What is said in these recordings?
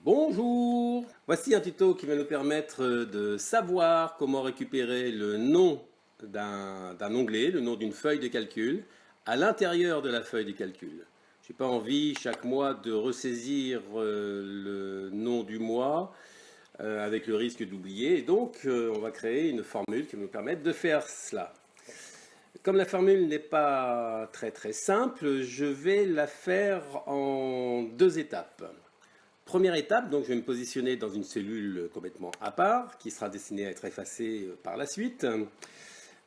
Bonjour! Voici un tuto qui va nous permettre de savoir comment récupérer le nom d'un onglet, le nom d'une feuille de calcul, à l'intérieur de la feuille de calcul. Je n'ai pas envie chaque mois de ressaisir le nom du mois avec le risque d'oublier. Donc on va créer une formule qui va nous permettre de faire cela. Comme la formule n'est pas très simple, je vais la faire en deux étapes. Première étape, donc je vais me positionner dans une cellule complètement à part, qui sera destinée à être effacée par la suite.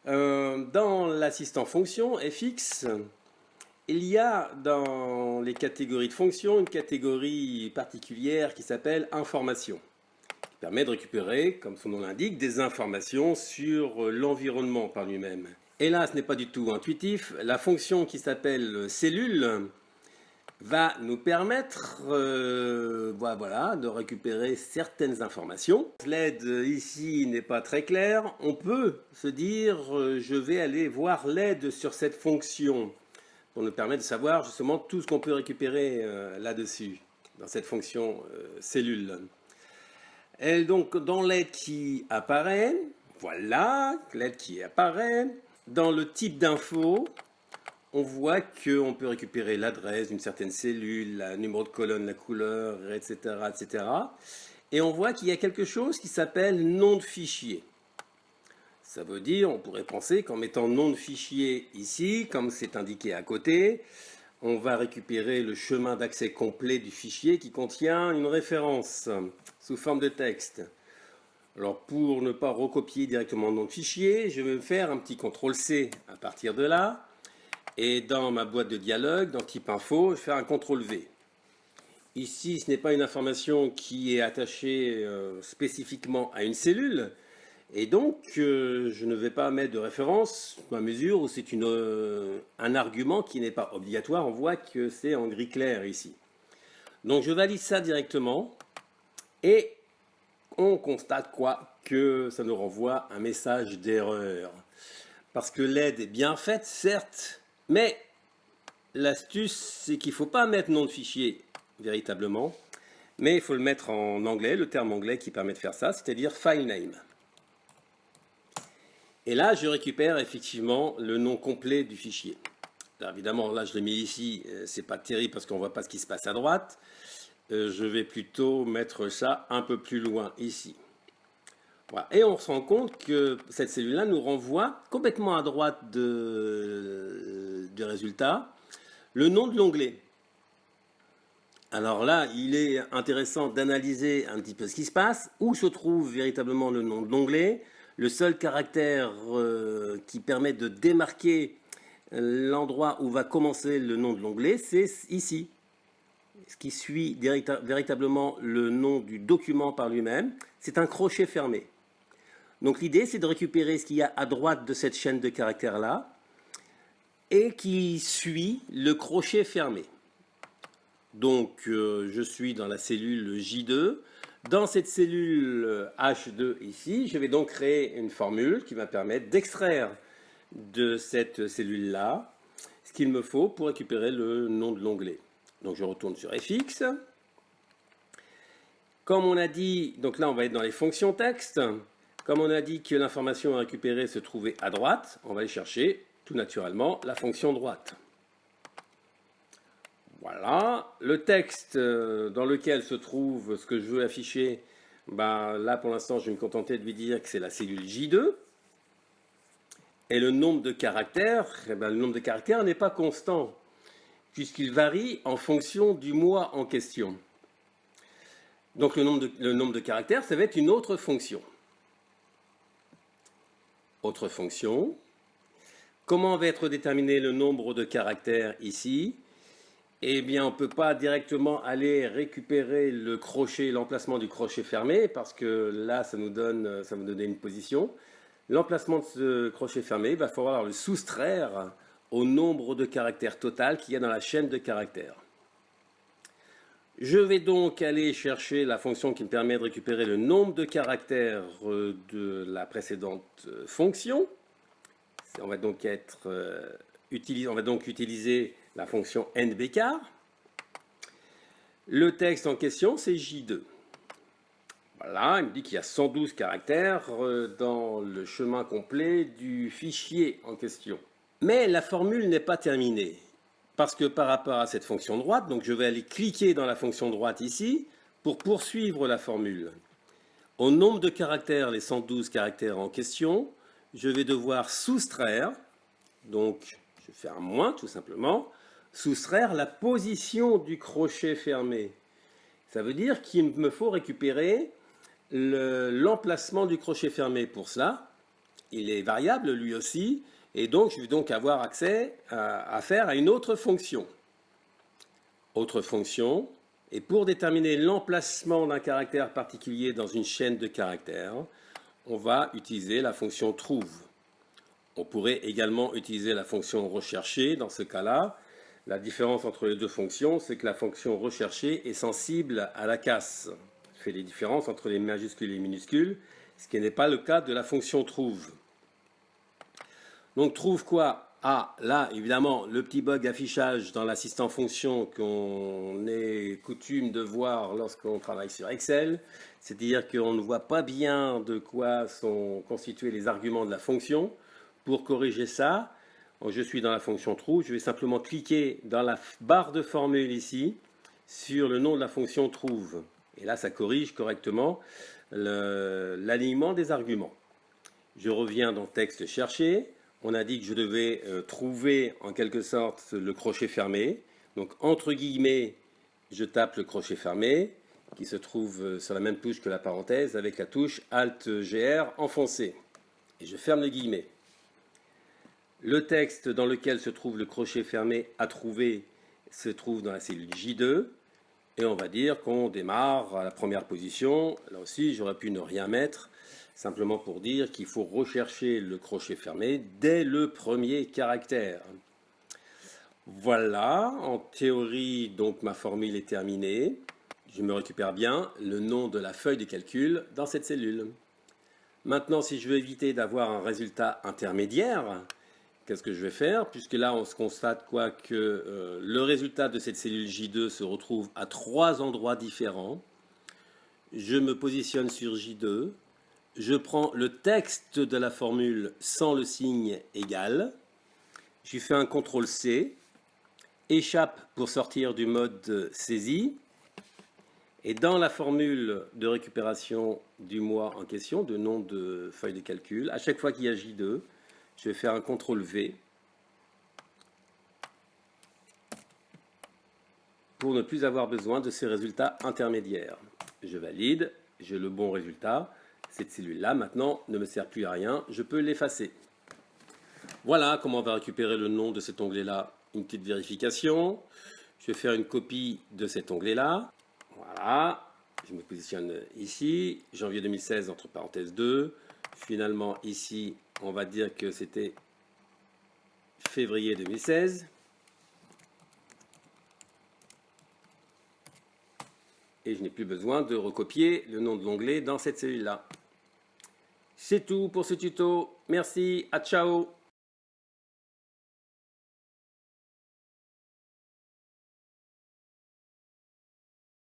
Dans l'assistant fonction, fx, il y a dans les catégories de fonctions une catégorie particulière qui s'appelle information, qui permet de récupérer, comme son nom l'indique, des informations sur l'environnement par lui-même. Et là, ce n'est pas du tout intuitif. La fonction qui s'appelle cellule va nous permettre voilà, de récupérer certaines informations. L'aide ici n'est pas très claire. On peut se dire je vais aller voir l'aide sur cette fonction pour nous permettre de savoir justement tout ce qu'on peut récupérer là-dessus, dans cette fonction cellule. Et donc dans l'aide qui apparaît, voilà, l'aide qui apparaît, dans le type d'info, on voit qu'on peut récupérer l'adresse d'une certaine cellule, le numéro de colonne, la couleur, etc., etc. Et on voit qu'il y a quelque chose qui s'appelle nom de fichier. Ça veut dire, on pourrait penser qu'en mettant nom de fichier ici, comme c'est indiqué à côté, on va récupérer le chemin d'accès complet du fichier qui contient une référence sous forme de texte. Alors pour ne pas recopier directement le nom de fichier, je vais faire un petit CTRL-C à partir de là. Et dans ma boîte de dialogue, dans type info, je vais faire un CTRL-V. Ici, ce n'est pas une information qui est attachée spécifiquement à une cellule. Et donc, je ne vais pas mettre de référence dans la mesure où c'est un argument qui n'est pas obligatoire. On voit que c'est en gris clair ici. Donc, je valide ça directement. Et on constate quoi? Que ça nous renvoie un message d'erreur. Parce que l'aide est bien faite, certes. Mais l'astuce, c'est qu'il ne faut pas mettre nom de fichier véritablement, mais il faut le mettre en anglais, le terme anglais qui permet de faire ça, c'est-à-dire file name. Et là, je récupère effectivement le nom complet du fichier. Alors évidemment, là, je l'ai mis ici, c'est pas terrible parce qu'on ne voit pas ce qui se passe à droite. Je vais plutôt mettre ça un peu plus loin ici. Voilà. Et on se rend compte que cette cellule-là nous renvoie complètement à droite du résultat le nom de l'onglet. Alors là, il est intéressant d'analyser un petit peu ce qui se passe, où se trouve véritablement le nom de l'onglet. Le seul caractère qui permet de démarquer l'endroit où va commencer le nom de l'onglet, c'est ici. Ce qui suit véritablement le nom du document par lui-même, c'est un crochet fermé. Donc l'idée, c'est de récupérer ce qu'il y a à droite de cette chaîne de caractères-là et qui suit le crochet fermé. Donc je suis dans la cellule J2. Dans cette cellule H2 ici, je vais donc créer une formule qui va permettre d'extraire de cette cellule-là ce qu'il me faut pour récupérer le nom de l'onglet. Donc je retourne sur fx. Comme on a dit, donc là on va être dans les fonctions texte. Comme on a dit que l'information à récupérer se trouvait à droite, on va aller chercher tout naturellement la fonction droite. Voilà, le texte dans lequel se trouve ce que je veux afficher, là pour l'instant je vais me contenter de lui dire que c'est la cellule J2. Et le nombre de caractères, le nombre de caractères n'est pas constant, puisqu'il varie en fonction du mois en question. Donc le nombre de caractères, ça va être une autre fonction. Autre fonction. Comment va être déterminé le nombre de caractères ici? Eh bien, on ne peut pas directement aller récupérer le crochet, l'emplacement du crochet fermé, parce que là, ça va nous donner une position. L'emplacement de ce crochet fermé, il va falloir le soustraire au nombre de caractères total qu'il y a dans la chaîne de caractères. Je vais donc aller chercher la fonction qui me permet de récupérer le nombre de caractères de la précédente fonction. On va donc utiliser la fonction nbcar. Le texte en question, c'est J2. Voilà, il me dit qu'il y a 112 caractères dans le chemin complet du fichier en question. Mais la formule n'est pas terminée. Parce que par rapport à cette fonction droite, donc je vais aller cliquer dans la fonction droite ici pour poursuivre la formule. Au nombre de caractères, les 112 caractères en question, je vais devoir soustraire, donc je vais faire un moins tout simplement, soustraire la position du crochet fermé. Ça veut dire qu'il me faut récupérer l'emplacement du crochet fermé. Pour cela, il est variable lui aussi, et donc je vais donc avoir accès à faire à une autre fonction. Autre fonction, et pour déterminer l'emplacement d'un caractère particulier dans une chaîne de caractères, on va utiliser la fonction trouve. On pourrait également utiliser la fonction rechercher dans ce cas-là. La différence entre les deux fonctions, c'est que la fonction rechercher est sensible à la casse. Fait les différences entre les majuscules et les minuscules, ce qui n'est pas le cas de la fonction trouve. Donc trouve quoi? Ah, là, évidemment, le petit bug d'affichage dans l'assistant fonction qu'on est coutume de voir lorsqu'on travaille sur Excel, c'est-à-dire qu'on ne voit pas bien de quoi sont constitués les arguments de la fonction. Pour corriger ça, je suis dans la fonction trouve, je vais simplement cliquer dans la barre de formule ici sur le nom de la fonction trouve. Et là, ça corrige correctement l'alignement des arguments. Je reviens dans texte chercher. On a dit que je devais trouver en quelque sorte le crochet fermé. Donc entre guillemets, je tape le crochet fermé qui se trouve sur la même touche que la parenthèse avec la touche Alt-GR enfoncée. Et je ferme le guillemet. Le texte dans lequel se trouve le crochet fermé à trouver se trouve dans la cellule J2. Et on va dire qu'on démarre à la première position. Là aussi, j'aurais pu ne rien mettre, simplement pour dire qu'il faut rechercher le crochet fermé dès le premier caractère. Voilà, en théorie, donc ma formule est terminée. Je me récupère bien le nom de la feuille de calcul dans cette cellule. Maintenant, si je veux éviter d'avoir un résultat intermédiaire, qu'est-ce que je vais faire? Puisque là, on se constate quoi que le résultat de cette cellule J2 se retrouve à 3 endroits différents. Je me positionne sur J2. Je prends le texte de la formule sans le signe égal. Je fais un CTRL-C. Échappe pour sortir du mode saisie. Et dans la formule de récupération du mois en question, de nom de feuille de calcul, à chaque fois qu'il y a J2, je vais faire un CTRL-V pour ne plus avoir besoin de ces résultats intermédiaires. Je valide, j'ai le bon résultat. Cette cellule-là, maintenant, ne me sert plus à rien. Je peux l'effacer. Voilà comment on va récupérer le nom de cet onglet-là. Une petite vérification. Je vais faire une copie de cet onglet-là. Voilà. Je me positionne ici. Janvier 2016, entre parenthèses 2. Finalement, ici, on va dire que c'était février 2016. Et je n'ai plus besoin de recopier le nom de l'onglet dans cette cellule-là. C'est tout pour ce tuto. Merci, à ciao.